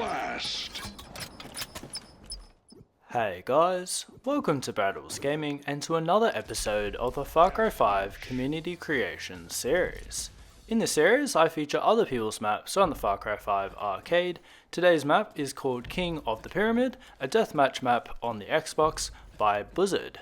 blast! Hey guys, welcome to Braddels Gaming and to another episode of the Far Cry 5 Community Creation series. In this series, I feature other people's maps on the Far Cry 5 arcade. Today's map is called King of the Pyramid, a deathmatch map on the Xbox by buzud.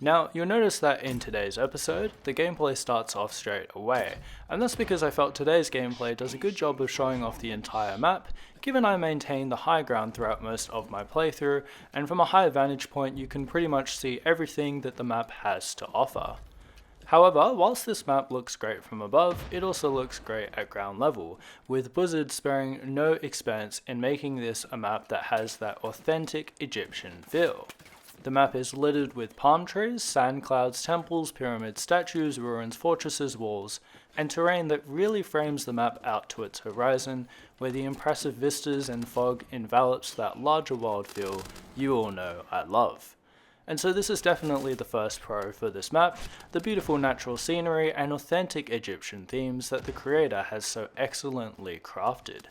Now, you'll notice that in today's episode, the gameplay starts off straight away, and that's because I felt today's gameplay does a good job of showing off the entire map, given I maintain the high ground throughout most of my playthrough, and from a high vantage point you can pretty much see everything that the map has to offer. However, whilst this map looks great from above, it also looks great at ground level, with buzud sparing no expense in making this a map that has that authentic Egyptian feel. The map is littered with palm trees, sand clouds, temples, pyramids, statues, ruins, fortresses, walls, and terrain that really frames the map out to its horizon, where the impressive vistas and fog envelops that larger world feel you all know I love. And so this is definitely the first pro for this map, the beautiful natural scenery and authentic Egyptian themes that the creator has so excellently crafted.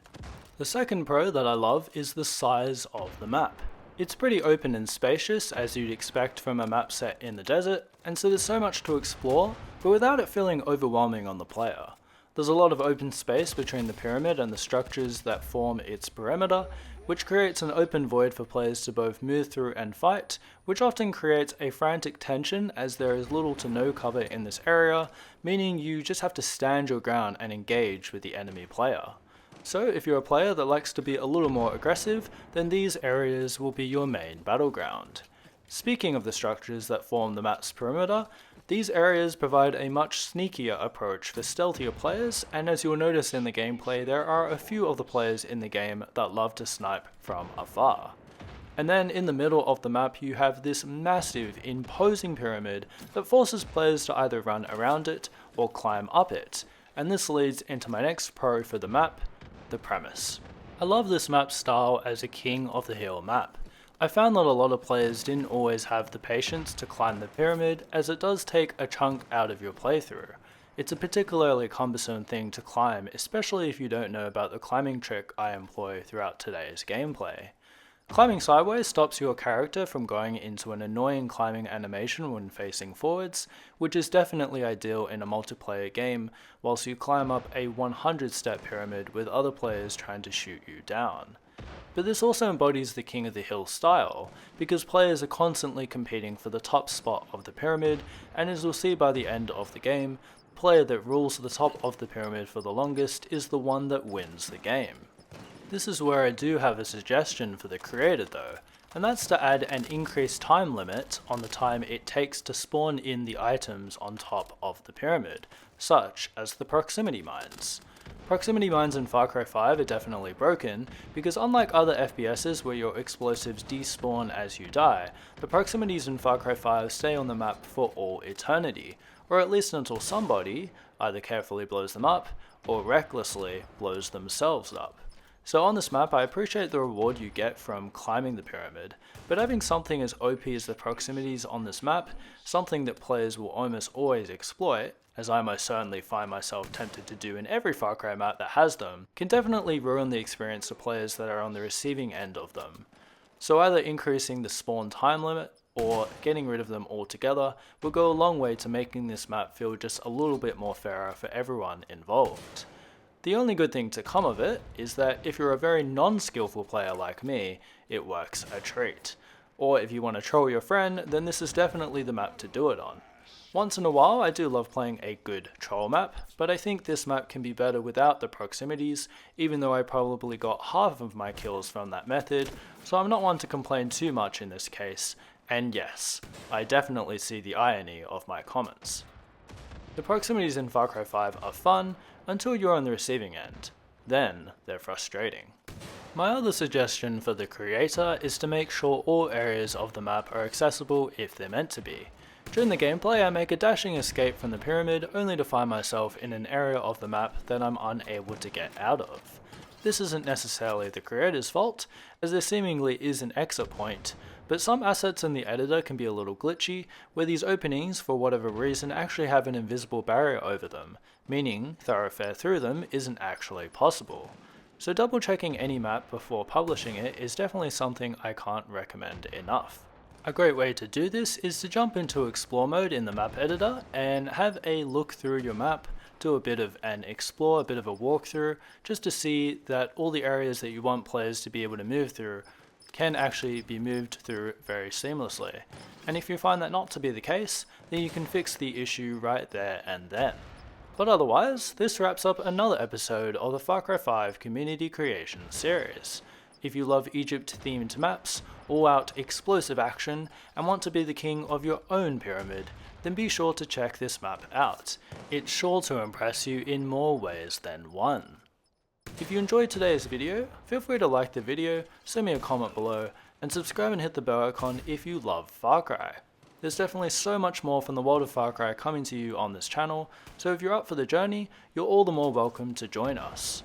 The second pro that I love is the size of the map. It's pretty open and spacious, as you'd expect from a map set in the desert, and so there's so much to explore, but without it feeling overwhelming on the player. There's a lot of open space between the pyramid and the structures that form its perimeter, which creates an open void for players to both move through and fight, which often creates a frantic tension as there is little to no cover in this area, meaning you just have to stand your ground and engage with the enemy player. So if you're a player that likes to be a little more aggressive, then these areas will be your main battleground. Speaking of the structures that form the map's perimeter, these areas provide a much sneakier approach for stealthier players, and as you'll notice in the gameplay, there are a few of the players in the game that love to snipe from afar. And then in the middle of the map you have this massive, imposing pyramid that forces players to either run around it or climb up it, and this leads into my next pro for the map, the premise. I love this map's style as a King of the Hill map. I found that a lot of players didn't always have the patience to climb the pyramid, as it does take a chunk out of your playthrough. It's a particularly cumbersome thing to climb, especially if you don't know about the climbing trick I employ throughout today's gameplay. Climbing sideways stops your character from going into an annoying climbing animation when facing forwards, which is definitely ideal in a multiplayer game, whilst you climb up a 100-step pyramid with other players trying to shoot you down. But this also embodies the King of the Hill style, because players are constantly competing for the top spot of the pyramid, and as you'll see by the end of the game, the player that rules the top of the pyramid for the longest is the one that wins the game. This is where I do have a suggestion for the creator though, and that's to add an increased time limit on the time it takes to spawn in the items on top of the pyramid, such as the proximity mines. Proximity mines in Far Cry 5 are definitely broken, because unlike other FPSs where your explosives despawn as you die, the proximities in Far Cry 5 stay on the map for all eternity, or at least until somebody either carefully blows them up, or recklessly blows themselves up. So on this map, I appreciate the reward you get from climbing the pyramid, but having something as OP as the proximities on this map, something that players will almost always exploit, as I most certainly find myself tempted to do in every Far Cry map that has them, can definitely ruin the experience to players that are on the receiving end of them. So either increasing the spawn time limit, or getting rid of them altogether, will go a long way to making this map feel just a little bit more fairer for everyone involved. The only good thing to come of it is that if you're a very non-skillful player like me, it works a treat. Or if you want to troll your friend, then this is definitely the map to do it on. Once in a while I do love playing a good troll map, but I think this map can be better without the proximities, even though I probably got half of my kills from that method, so I'm not one to complain too much in this case, and yes, I definitely see the irony of my comments. The proximities in Far Cry 5 are fun, until you're on the receiving end. Then they're frustrating. My other suggestion for the creator is to make sure all areas of the map are accessible if they're meant to be. During the gameplay I make a dashing escape from the pyramid only to find myself in an area of the map that I'm unable to get out of. This isn't necessarily the creator's fault, as there seemingly is an exit point, but some assets in the editor can be a little glitchy, where these openings, for whatever reason, actually have an invisible barrier over them, meaning thoroughfare through them isn't actually possible. so double checking any map before publishing it is definitely something I can't recommend enough. A great way to do this is to jump into explore mode in the map editor and have a look through your map, do a bit of an explore, a bit of a walkthrough, just to see that all the areas that you want players to be able to move through can actually be moved through very seamlessly. And if you find that not to be the case, then you can fix the issue right there and then. But otherwise, this wraps up another episode of the Far Cry 5 Community Creation series. If you love Egypt-themed maps, all-out explosive action, and want to be the king of your own pyramid, then be sure to check this map out. It's sure to impress you in more ways than one. If you enjoyed today's video, feel free to like the video, send me a comment below, and subscribe and hit the bell icon if you love Far Cry. There's definitely so much more from the world of Far Cry coming to you on this channel, so if you're up for the journey, you're all the more welcome to join us.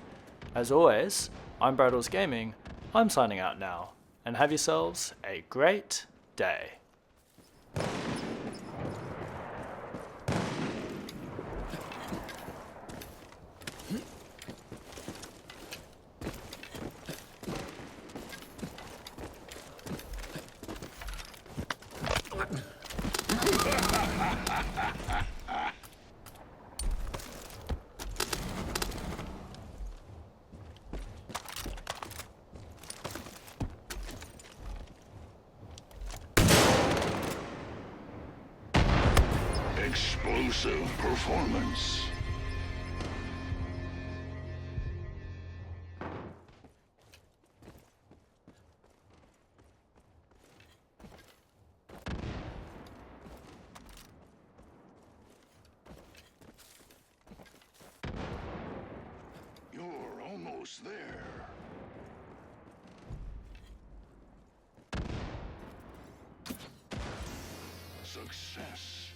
As always, I'm Braddels Gaming, I'm signing out now, and have yourselves a great day. Explosive performance. You're almost there. Success.